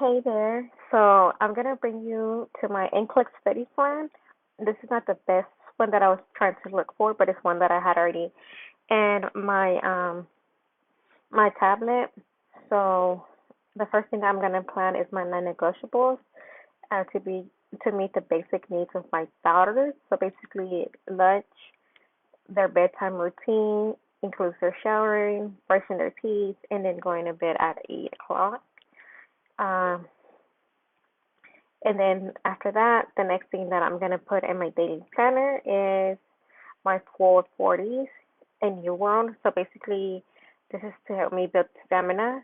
Hey there. So I'm gonna bring you to my NCLEX study plan. This is not the best one that I was trying to look for, but it's one that I had already in my tablet. So the first thing I'm gonna plan is my non-negotiables to be to meet the basic needs of my daughters. So basically, lunch, their bedtime routine includes their showering, brushing their teeth, and then going to bed at 8 o'clock. Um, And then after that, the next thing that I'm gonna put in my daily planner is my 440s and New World. So basically, this is to help me build stamina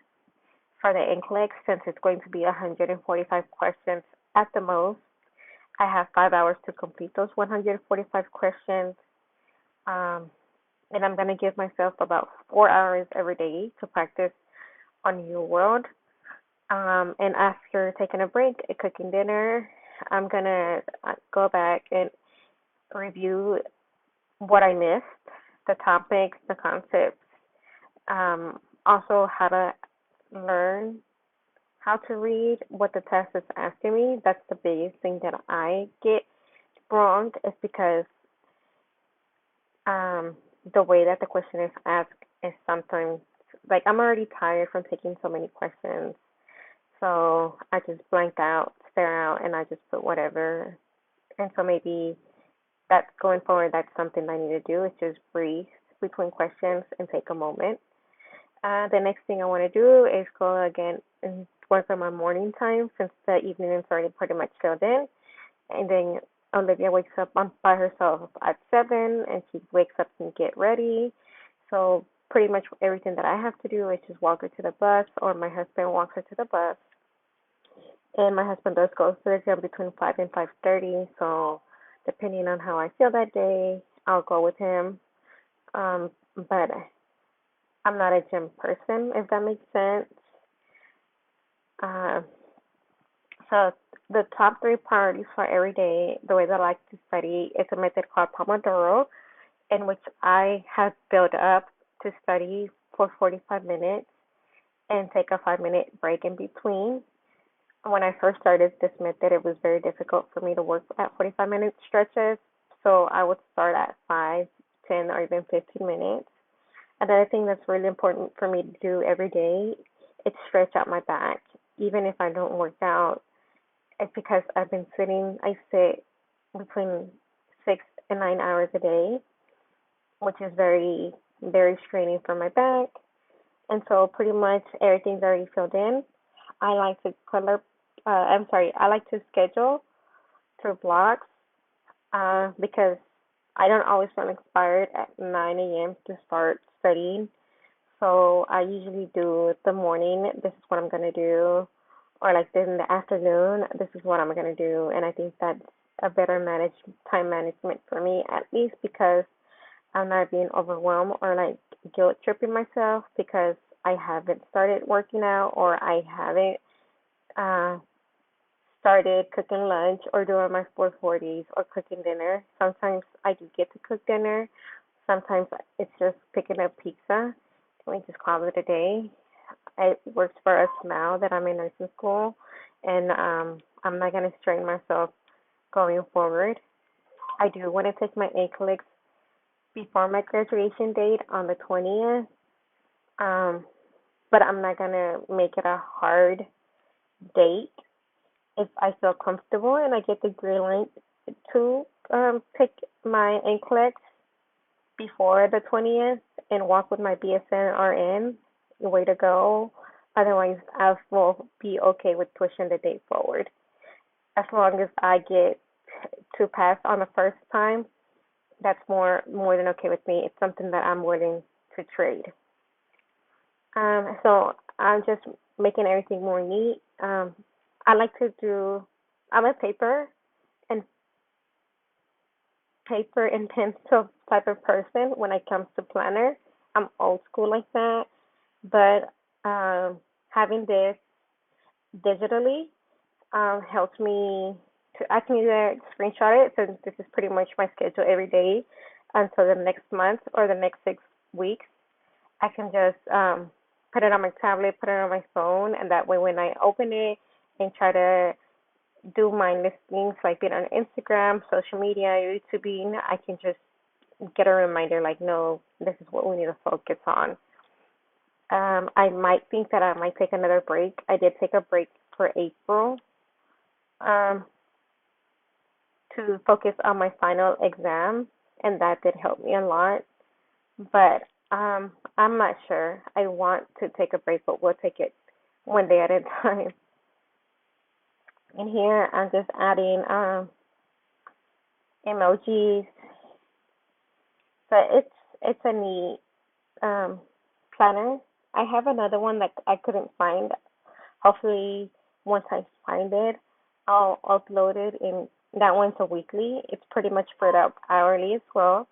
for the NCLEX since it's going to be 145 questions at the most. I have 5 hours to complete those 145 questions. Um, and I'm gonna give myself about 4 hours every day to practice on New World. And after taking a break, cooking dinner, I'm gonna go back and review what I missed, the topics, the concepts, also how to learn how to read, what the test is asking me. That's the biggest thing that I get wrong is because um, the way that the question is asked is sometimes like I'm already tired from taking so many questions. So I just blanked out, stare out, and I just put whatever. And so maybe that's going forward, that's something I need to do is just breathe between questions and take a moment. The next thing I want to do is go again and work on my morning time since the evening is already pretty much filled in. And then Olivia wakes up by herself at 7 and she wakes up and get ready. So pretty much everything that I have to do is just walk her to the bus or my husband walks her to the bus. And my husband does go to the gym between 5 and 5:30. So depending on how I feel that day, I'll go with him. But I'm not a gym person, if that makes sense. Uh, so the top three priorities for every day, the way that I like to study, is a method called Pomodoro, in which I have built up to study for 45 minutes and take a 5-minute break in between. When I first started this method, it was very difficult for me to work at 45-minute stretches. So I would start at 5, 10, or even 15 minutes. Another thing that's really important for me to do every day is stretch out my back. Even if I don't work out, it's because I've been sitting, I sit between 6 and 9 hours a day, which is very, very straining for my back. And so pretty much everything's already filled in. I like to I like to schedule through blocks because I don't always feel inspired at 9 a.m. to start studying. So I usually do the morning, this is what I'm going to do, or like in the afternoon, this is what I'm going to do. And I think that's a better time management for me, at least because I'm not being overwhelmed or like guilt tripping myself because I haven't started working out or I haven't uh, started cooking lunch or doing my 440s or cooking dinner. Sometimes I do get to cook dinner. Sometimes it's just picking up pizza and we just call it a day. It works for us now that I'm in nursing school, and I'm not going to strain myself going forward. I do want to take my NCLEX before my graduation date on the 20th, um, but I'm not going to make it a hard date if I feel comfortable and I get the green light to pick my NCLEX before the 20th and walk with my BSN RN. Way to go. Otherwise, I will be okay with pushing the date forward. As long as I get to pass on the first time, that's more than okay with me. It's something that I'm willing to trade. So I'm just making everything more neat. I like to do. I'm a and paper and pencil type of person when it comes to planner. I'm old school like that, but having this digitally helps me to. I can either screenshot it since this is pretty much my schedule every day until the next month or the next 6 weeks. I can just put it on my tablet, put it on my phone, and that way when I open it and try to do mindless things like being on Instagram, social media, YouTubing, I can just get a reminder like, no, this is what we need to focus on. I might think that I might take another break. I did take a break for April um, to focus on my final exam, and that did help me a lot. But I'm not sure. I want to take a break, but we'll take it one day at a time. And here I'm just adding emojis, but it's a neat planner. I have another one that I couldn't find. Hopefully, once I find it, I'll upload it. In that one's a weekly. It's pretty much spread out hourly as well.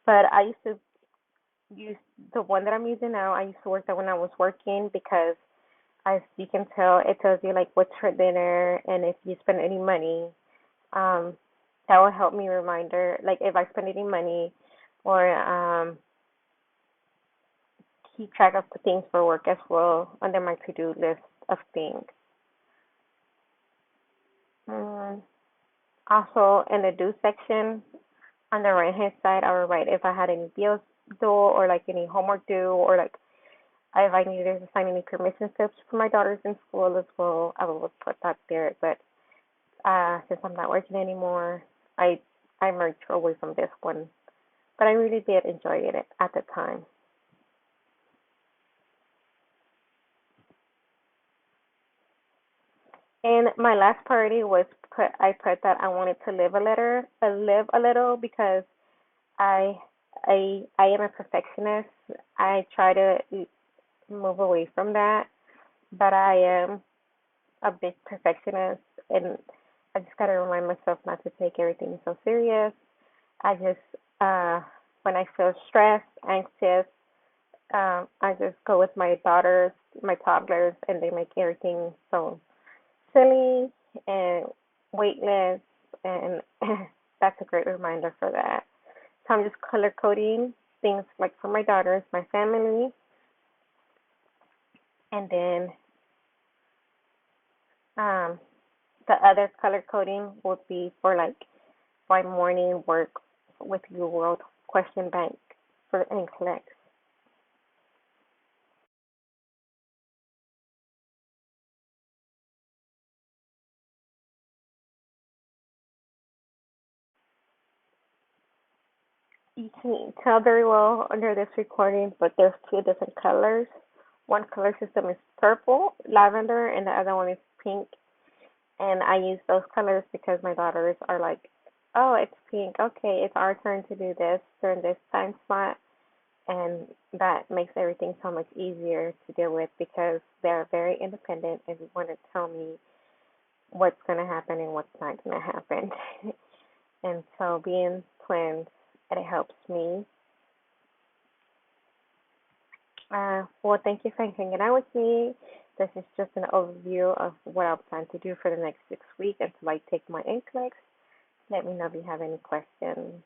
But I used to use the one that I'm using now. I used to work that when I was working because, as you can tell, it tells you like what's for dinner and if you spend any money. Um, that will help me reminder, like if I spend any money or keep track of the things for work as well under my to-do list of things. Um, Also, in the do section on the right hand side, I will write if I had any bills due or like any homework due or like if I needed to sign any permission slips for my daughters in school as well. I will put that there. But since I'm not working anymore, I merged away from this one. But I really did enjoy it at the time. And my last priority was I put that I wanted to live a little because I I am a perfectionist. I try to move away from that, but I am a big perfectionist, and I just gotta remind myself not to take everything so serious. I just when I feel stressed, anxious, I just go with my daughters, my toddlers, and they make everything so silly and weightless, and that's a great reminder for that. So I'm just color coding things like for my daughters, my family, and then um, the other color coding would be for like my morning work with your world question bank for NCLEX. You can tell very well under this recording, but there's two different colors. One color system is purple, lavender, and the other one is pink. And I use those colors because my daughters are like, oh, it's pink. Okay, it's our turn to do this during this time slot. And that makes everything so much easier to deal with because they're very independent and want to tell me what's going to happen and what's not going to happen. And so being twins, it helps me. Well, thank you for hanging out with me. This is just an overview of what I plan to do for the next 6 weeks until I take my NCLEX. Let me know if you have any questions.